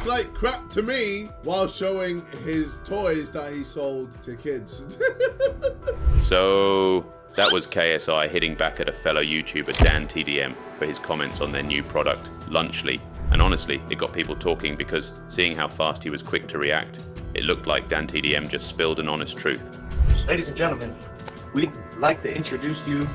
Looks like crap to me, while showing his toys that he sold to kids. So that was KSI hitting back at a fellow YouTuber, DanTDM, for his comments on their new product, Lunchly. And honestly, it got people talking because seeing how fast he was quick to react, it looked like DanTDM just spilled an honest truth. Ladies and gentlemen, we'd like to introduce you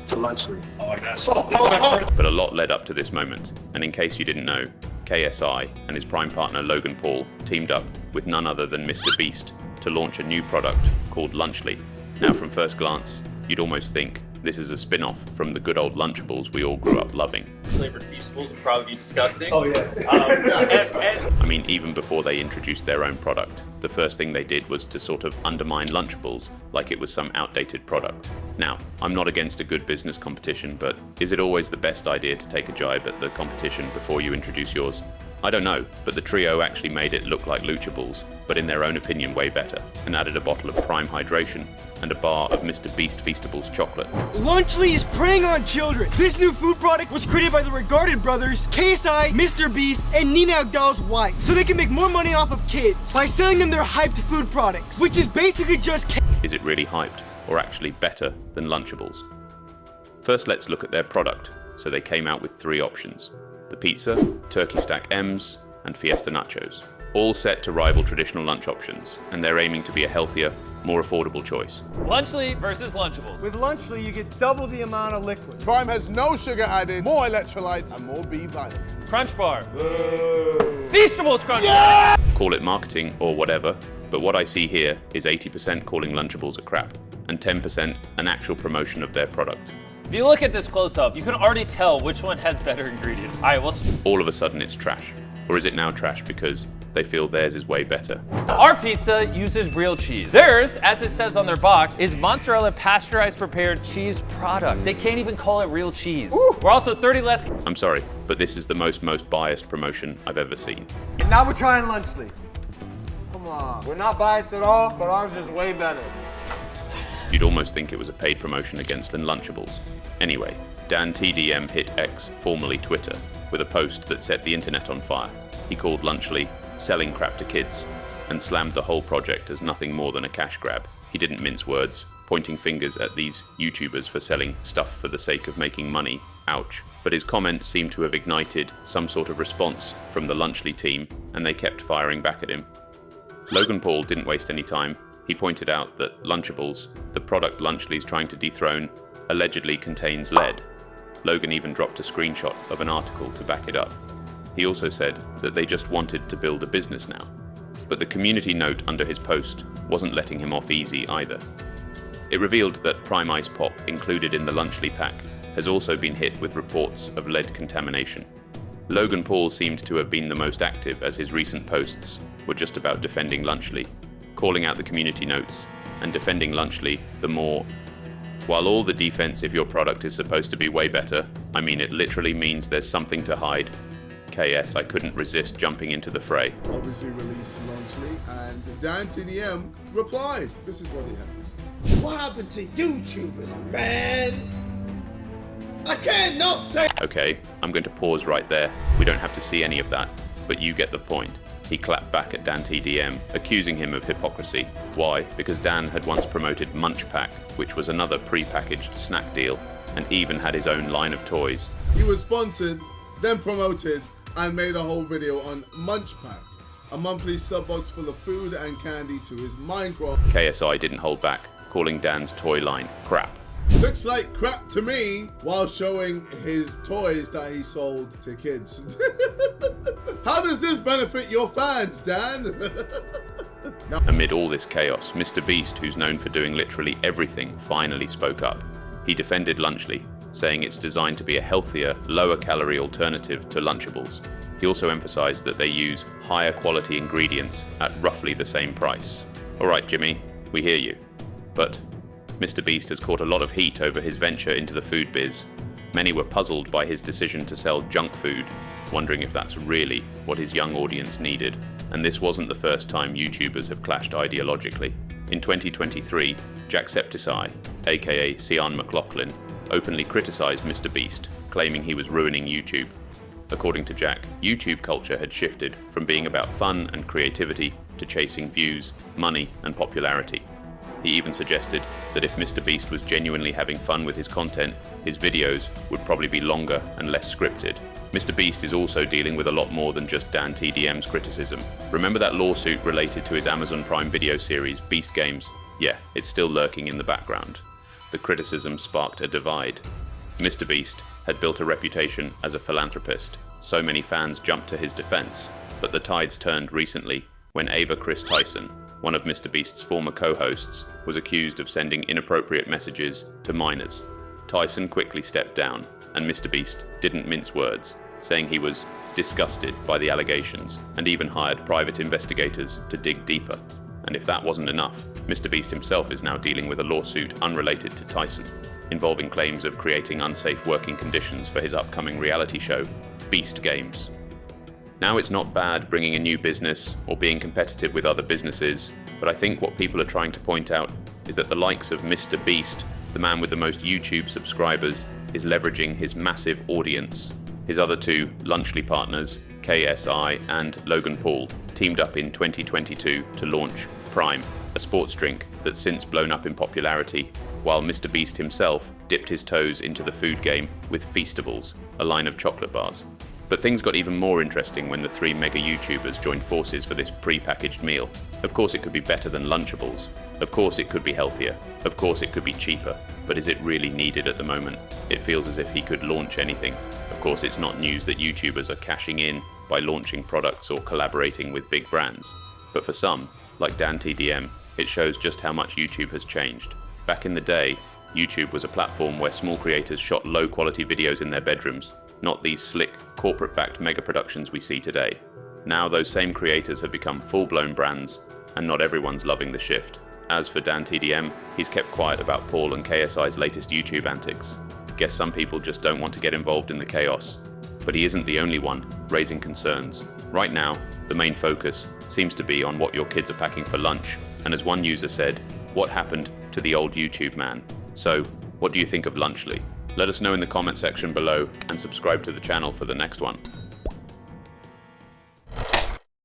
to Lunchly. Oh, I guess. But a lot led up to this moment, and in case you didn't know, KSI and his prime partner Logan Paul teamed up with none other than MrBeast to launch a new product called Lunchly. Now from first glance, you'd almost think this is a spin-off from the good old Lunchables we all grew up loving. Flavored Feastables would probably be disgusting. Oh yeah. I mean, even before they introduced their own product, the first thing they did was to sort of undermine Lunchables like it was some outdated product. Now, I'm not against a good business competition, but is it always the best idea to take a jibe at the competition before you introduce yours? I don't know, but the trio actually made it look like Luchables, but in their own opinion way better, and added a bottle of Prime Hydration and a bar of MrBeast Feastables chocolate. Lunchly is preying on children. This new food product was created by the regarded brothers, KSI, MrBeast, and Nina Agdal's wife, so they can make more money off of kids by selling them their hyped food products, which is basically just Is it really hyped, or actually better than Lunchables? First, let's look at their product. So they came out with 3 options: the pizza, turkey stack M's, and Fiesta Nachos, all set to rival traditional lunch options, and they're aiming to be a healthier, more affordable choice. Lunchly versus Lunchables. With Lunchly, you get double the amount of liquid. Prime has no sugar added, more electrolytes, and more B vitamins. Crunch Bar. Feastables Crunch Bar. Call it marketing or whatever, but what I see here is 80% calling Lunchables a crap, and 10% an actual promotion of their product. If you look at this close up, you can already tell which one has better ingredients. All right, All of a sudden it's trash. Or is it now trash because they feel theirs is way better? our pizza uses real cheese. Theirs, as it says on their box, is mozzarella pasteurized prepared cheese product. They can't even call it real cheese. Ooh. We're also 30 less. I'm sorry, but this is the most biased promotion I've ever seen. Now we're trying Lunchly. Come on. We're not biased at all, but ours is way better. You'd almost think it was a paid promotion against Lunchables. Anyway, DanTDM hit X, formerly Twitter, with a post that set the internet on fire. He called Lunchly selling crap to kids, and slammed the whole project as nothing more than a cash grab. He didn't mince words, pointing fingers at these YouTubers for selling stuff for the sake of making money, ouch. But his comment seemed to have ignited some sort of response from the Lunchly team, and they kept firing back at him. Logan Paul didn't waste any time. He pointed out that Lunchables, the product Lunchly's trying to dethrone, allegedly contains lead. Logan even dropped a screenshot of an article to back it up. He also said that they just wanted to build a business now. But the community note under his post wasn't letting him off easy either. It revealed that Prime Ice Pop, included in the Lunchly pack, has also been hit with reports of lead contamination. Logan Paul seemed to have been the most active, as his recent posts were just about defending Lunchly, calling out the community notes, and defending Lunchly the more. While all the defense if your product is supposed to be way better, I mean it literally means there's something to hide. KS, I couldn't resist jumping into the fray. Obviously released Lunchly, and DanTDM replied. This is what he had to say. What happened to YouTubers, man? I can't not say. Okay, I'm going to pause right there. We don't have to see any of that, but you get the point. He clapped back at DanTDM, accusing him of hypocrisy. Why? Because Dan had once promoted Munch Pack, which was another pre-packaged snack deal, and even had his own line of toys. He was sponsored, then promoted, and made a whole video on Munch Pack, a monthly sub box full of food and candy to his Minecraft. KSI didn't hold back, calling Dan's toy line crap. Looks like crap to me, while showing his toys that he sold to kids. How does this benefit your fans, Dan? Amid all this chaos, MrBeast, who's known for doing literally everything, finally spoke up. He defended Lunchly, saying it's designed to be a healthier, lower-calorie alternative to Lunchables. He also emphasized that they use higher quality ingredients at roughly the same price. All right, Jimmy, we hear you. But MrBeast has caught a lot of heat over his venture into the food biz. Many were puzzled by his decision to sell junk food, wondering if that's really what his young audience needed. And this wasn't the first time YouTubers have clashed ideologically. In 2023, Jacksepticeye, aka Sian McLaughlin, openly criticized MrBeast, claiming he was ruining YouTube. According to Jack, YouTube culture had shifted from being about fun and creativity to chasing views, money, and popularity. He even suggested that if MrBeast was genuinely having fun with his content, his videos would probably be longer and less scripted. MrBeast is also dealing with a lot more than just DanTDM's criticism. Remember that lawsuit related to his Amazon Prime Video series, Beast Games? Yeah, it's still lurking in the background. The criticism sparked a divide. MrBeast had built a reputation as a philanthropist. So many fans jumped to his defense, but the tides turned recently when Ava Chris Tyson, one of MrBeast's former co-hosts, was accused of sending inappropriate messages to minors. Tyson quickly stepped down, and MrBeast didn't mince words, saying he was disgusted by the allegations and even hired private investigators to dig deeper. And if that wasn't enough, MrBeast himself is now dealing with a lawsuit unrelated to Tyson, involving claims of creating unsafe working conditions for his upcoming reality show, Beast Games. Now, it's not bad bringing a new business or being competitive with other businesses, but I think what people are trying to point out is that the likes of MrBeast, the man with the most YouTube subscribers, is leveraging his massive audience. His other two Lunchly partners, KSI and Logan Paul, teamed up in 2022 to launch Prime, a sports drink that's since blown up in popularity, while MrBeast himself dipped his toes into the food game with Feastables, a line of chocolate bars. But things got even more interesting when the three mega YouTubers joined forces for this pre-packaged meal. Of course it could be better than Lunchables. Of course it could be healthier. Of course it could be cheaper. But is it really needed at the moment? It feels as if he could launch anything. Of course it's not news that YouTubers are cashing in by launching products or collaborating with big brands. But for some, like DanTDM, it shows just how much YouTube has changed. Back in the day, YouTube was a platform where small creators shot low-quality videos in their bedrooms, not these slick, corporate-backed mega productions we see today. Now those same creators have become full-blown brands, and not everyone's loving the shift. As for DanTDM, he's kept quiet about Paul and KSI's latest YouTube antics. Guess some people just don't want to get involved in the chaos. But he isn't the only one raising concerns. Right now, the main focus seems to be on what your kids are packing for lunch, and as one user said, what happened to the old YouTube man? So, what do you think of Lunchly? Let us know in the comment section below and subscribe to the channel for the next one.